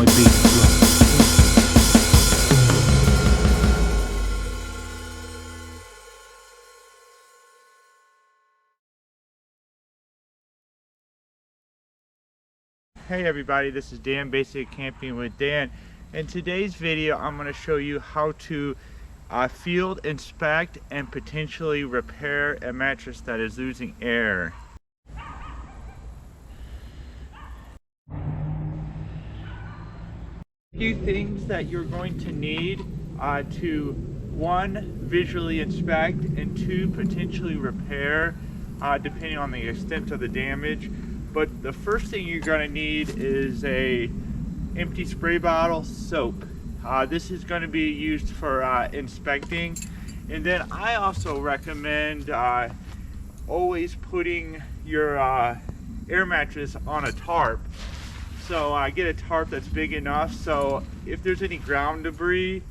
my bass drum. Hey everybody, this is Dan, Basic Camping with Dan. In today's video, I'm going to show you how to field inspect and potentially repair a mattress that is losing air. A few things that you're going to need to, one, visually inspect, and two, potentially repair, depending on the extent of the damage. But the first thing you're going to need is a empty spray bottle, soap. This is going to be used for inspecting. And then I also recommend always putting your air mattress on a tarp. So get a tarp that's big enough so if there's any ground debris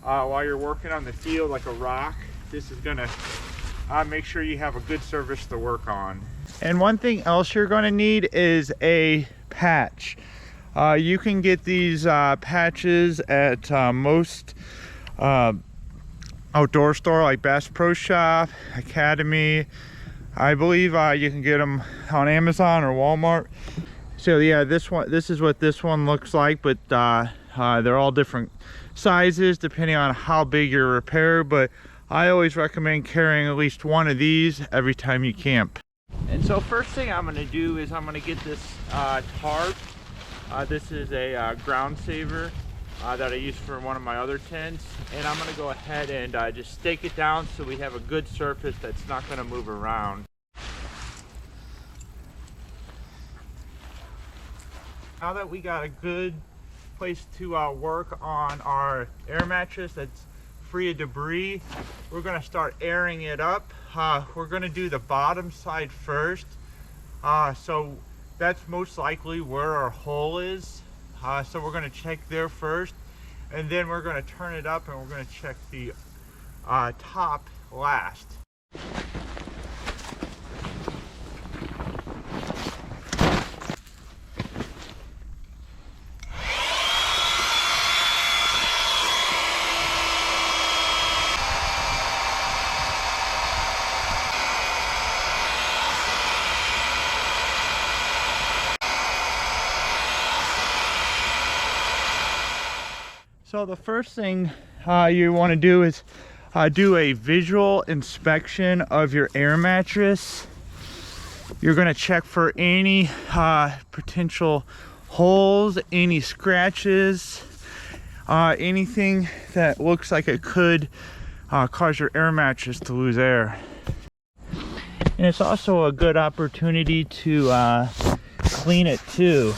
while you're working on the field, like a rock, this is going to make sure you have a good surface to work on. And one thing else you're going to need is a patch. You can get these patches at most outdoor store like Bass Pro Shop, Academy. I believe you can get them on Amazon or Walmart. So yeah, this is what this one looks like, but they're all different sizes depending on how big your repair. But I always recommend carrying at least one of these every time you camp. And so first thing I'm going to do is I'm going to get this tarp. This is a ground saver that I use for one of my other tents, and I'm going to go ahead and just stake it down so we have a good surface that's not going to move around. Now that we got a good place to work on our air mattress that's free of debris, we're going to start airing it up. We're going to do the bottom side first, so that's most likely where our hole is. So we're going to check there first, and then we're going to turn it up and we're going to check the top last. So the first thing you want to do is do a visual inspection of your air mattress. You're going to check for any potential holes, any scratches, anything that looks like it could cause your air mattress to lose air. And it's also a good opportunity to clean it too.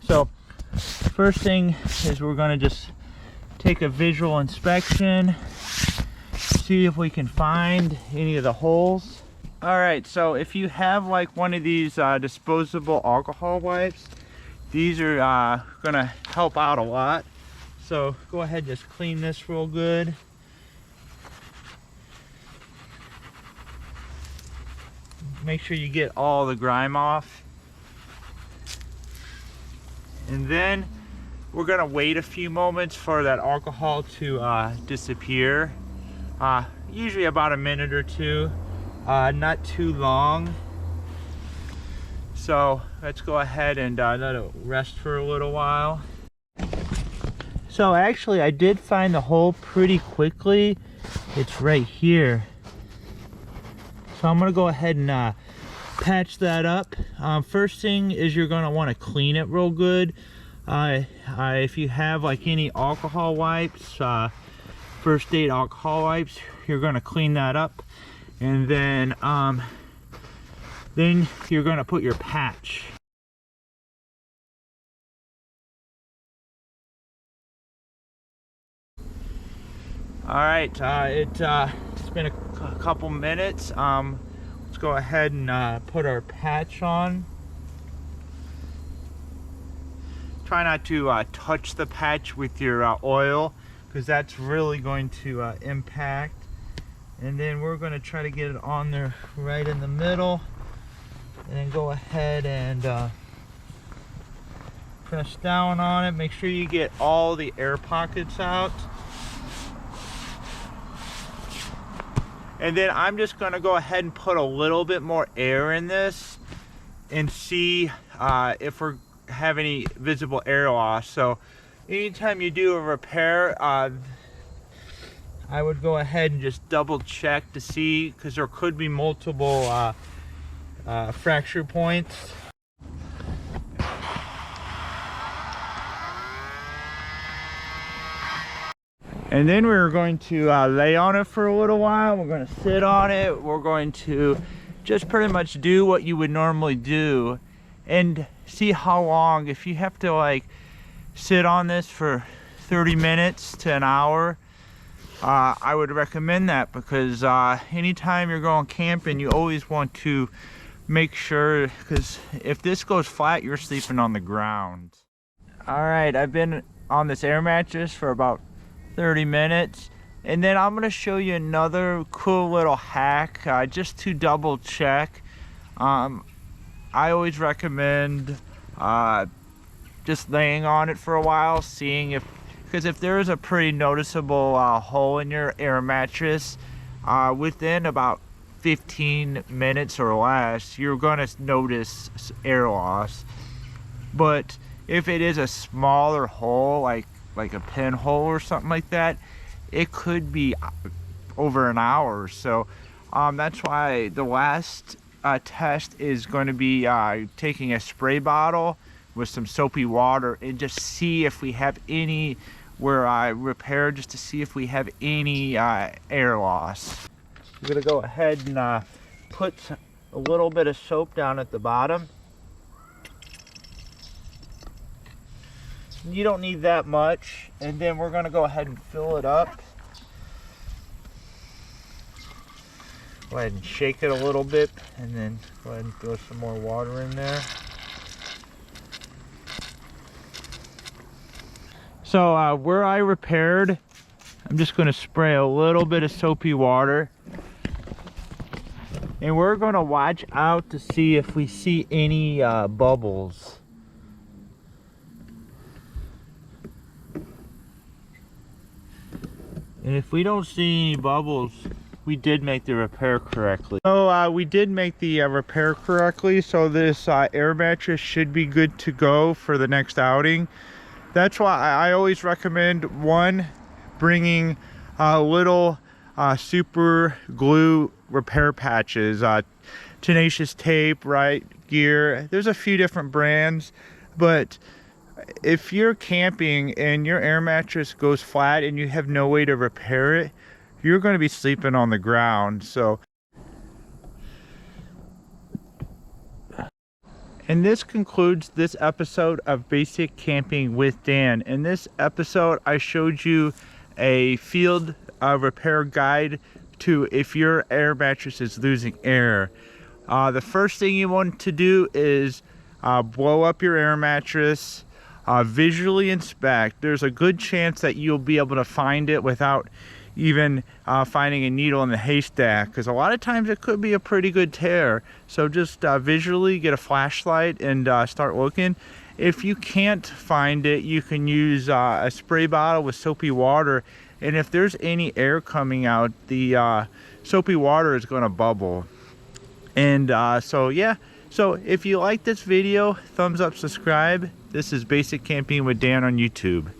So first thing is we're going to just take a visual inspection, see if we can find any of the holes. All right, so if you have like one of these disposable alcohol wipes, these are gonna help out a lot. So go ahead, just clean this real good. Make sure you get all the grime off. And then we're gonna wait a few moments for that alcohol to disappear. Usually about a minute or two, not too long. So let's go ahead and let it rest for a little while. So actually I did find the hole pretty quickly. It's right here. So I'm gonna go ahead and patch that up. First thing is you're gonna wanna clean it real good. If you have like any alcohol wipes, first aid alcohol wipes, you're going to clean that up, and then you're going to put your patch. All right, it's been a couple minutes. Let's go ahead and put our patch on. Try not to touch the patch with your oil, because that's really going to impact. And then we're going to try to get it on there right in the middle, and then go ahead and press down on it. Make sure you get all the air pockets out. And then I'm just gonna go ahead and put a little bit more air in this and see if we have any visible air loss. So anytime you do a repair, I would go ahead and just double check to see, because there could be multiple fracture points. And then we're going to lay on it for a little while. We're going to sit on it. We're going to just pretty much do what you would normally do and see how long. If you have to like sit on this for 30 minutes to an hour, I would recommend that, because anytime you're going camping, you always want to make sure, because if this goes flat, you're sleeping on the ground. All right, I've been on this air mattress for about 30 minutes, and then I'm going to show you another cool little hack just to double check. I always recommend just laying on it for a while, seeing because if there is a pretty noticeable hole in your air mattress, within about 15 minutes or less, you're going to notice air loss. But if it is a smaller hole, like a pinhole or something like that, it could be over an hour. So that's why the last test is going to be taking a spray bottle with some soapy water and just see if we have any, where I repair, just to see if we have any air loss. I'm gonna go ahead and put a little bit of soap down at the bottom. You don't need that much, and then we're going to go ahead and fill it up. Go ahead and shake it a little bit, and then go ahead and throw some more water in there. So where I repaired, I'm just going to spray a little bit of soapy water, and we're going to watch out to see if we see any bubbles. And if we don't see any bubbles, we did make the repair correctly. So we did make the repair correctly, so this air mattress should be good to go for the next outing. That's why I always recommend, one, bringing little super glue repair patches, Tenacious tape, right, gear. There's a few different brands, but if you're camping and your air mattress goes flat and you have no way to repair it, you're going to be sleeping on the ground. So, and this concludes this episode of Basic Camping with Dan. In this episode, I showed you a field repair guide to if your air mattress is losing air. The first thing you want to do is blow up your air mattress. Visually inspect. There's a good chance that you'll be able to find it without even finding a needle in the haystack, because a lot of times it could be a pretty good tear. So just visually get a flashlight and start looking. If you can't find it, you can use a spray bottle with soapy water, and if there's any air coming out, the soapy water is going to bubble. And so yeah, so if you like this video, thumbs up, subscribe. This is Basic Camping with Dan on YouTube.